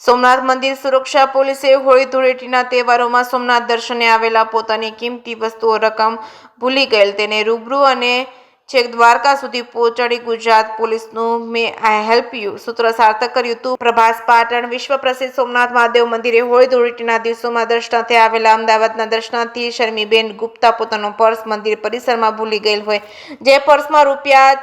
સોમનાથ મંદિર સુરક્ષા પોલીસે હોળી ધૂળેટીના તહેવારોમાં સોમનાથ દર્શને આવેલા પોતાની કિંમતી વસ્તુઓ રકમ ભૂલી ગયેલ તેને રૂબરૂ અને છેક દ્વારકા સુધી પહોંચાડી ગુજરાત પોલીસનું મે આઈ હેલ્પ યુ સૂત્ર સાર્થક કર્યું હતું। પ્રભાસ પાટણ વિશ્વ પ્રસિદ્ધ સોમનાથ મહાદેવ મંદિરે હોળી ધૂળેટીના દિવસોમાં દર્શનાર્થે આવેલા અમદાવાદના દર્શનાર્થી શર્મીબેન ગુપ્તા પોતાનો પર્સ મંદિર પરિસરમાં ભૂલી ગયેલ હોય, જે પર્સમાં રૂપિયા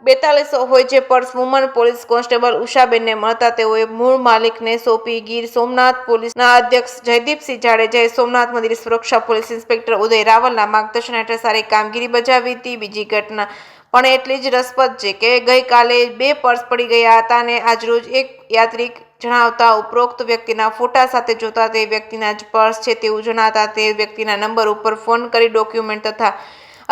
4200 હોય, જે પર્સ વુમન પોલીસ કોન્સ્ટેબલ ઉષાબેનને મળતા તેઓએ મૂળ માલિકને સોંપી ગીર સોમનાથ પોલીસના અધ્યક્ષ જયદીપસિંહ જાડેજાએ સોમનાથ મંદિર સુરક્ષા પોલીસ ઇન્સ્પેક્ટર ઉદય રાવલના માર્ગદર્શન હેઠળ સારી કામગીરી બજાવી હતી। બીજી ઘટના પણ એટલી જ રસપ્રદ છે કે ગઈકાલે 2 પર્સ પડી ગયા હતા અને આજરોજ એક યાત્રિક જણાવતા ઉપરોક્ત વ્યક્તિના ફોટા સાથે જોતા તે વ્યક્તિના જ પર્સ છે તેવું જણાતા તે વ્યક્તિના નંબર ઉપર ફોન કરી ડોક્યુમેન્ટ તથા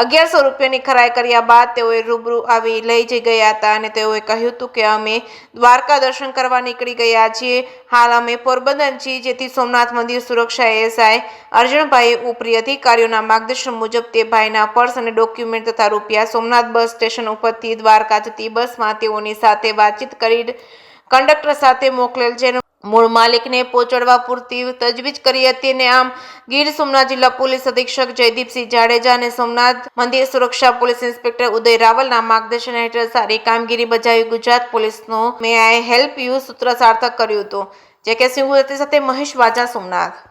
1100 રૂપિયાની ખરાઈ કર્યા બાદ તેઓએ રૂબરૂ આવી લઈ જઈ ગયા હતા અને તેઓએ કહ્યું હતું કે અમે દ્વારકા દર્શન કરવા નીકળી ગયા છીએ, હાલ અમે પોરબંદર છીએ, જેથી સોમનાથ મંદિર સુરક્ષા એએસઆઈ અર્જણભાઈએ ઉપરી અધિકારીઓના માર્ગદર્શન મુજબ તે ભાઈના પર્સ અને ડોક્યુમેન્ટ તથા રૂપિયા સોમનાથ બસ સ્ટેશન ઉપરથી દ્વારકા જતી બસમાં તેઓની સાથે વાતચીત કરી કંડક્ટર સાથે મોકલેલ, જેનો મૂળ માલિકને પહોંચાડવા પૂરતી તજવીજ કરી હતી અને આમ ગીર સોમનાથ જિલ્લા પોલીસ અધિક્ષક જયદીપસિંહ જાડેજા અને સોમનાથ મંદિર સુરક્ષા પોલીસ ઇન્સ્પેક્ટર ઉદય રાવલના માર્ગદર્શન હેઠળ સારી કામગીરી બજાવી ગુજરાત પોલીસનો મે આઈ હેલ્પ યુ સૂત્ર સાર્થક કર્યું હતું। જે કે સિંહ સાથે મહેશ વાજા, સોમનાથ।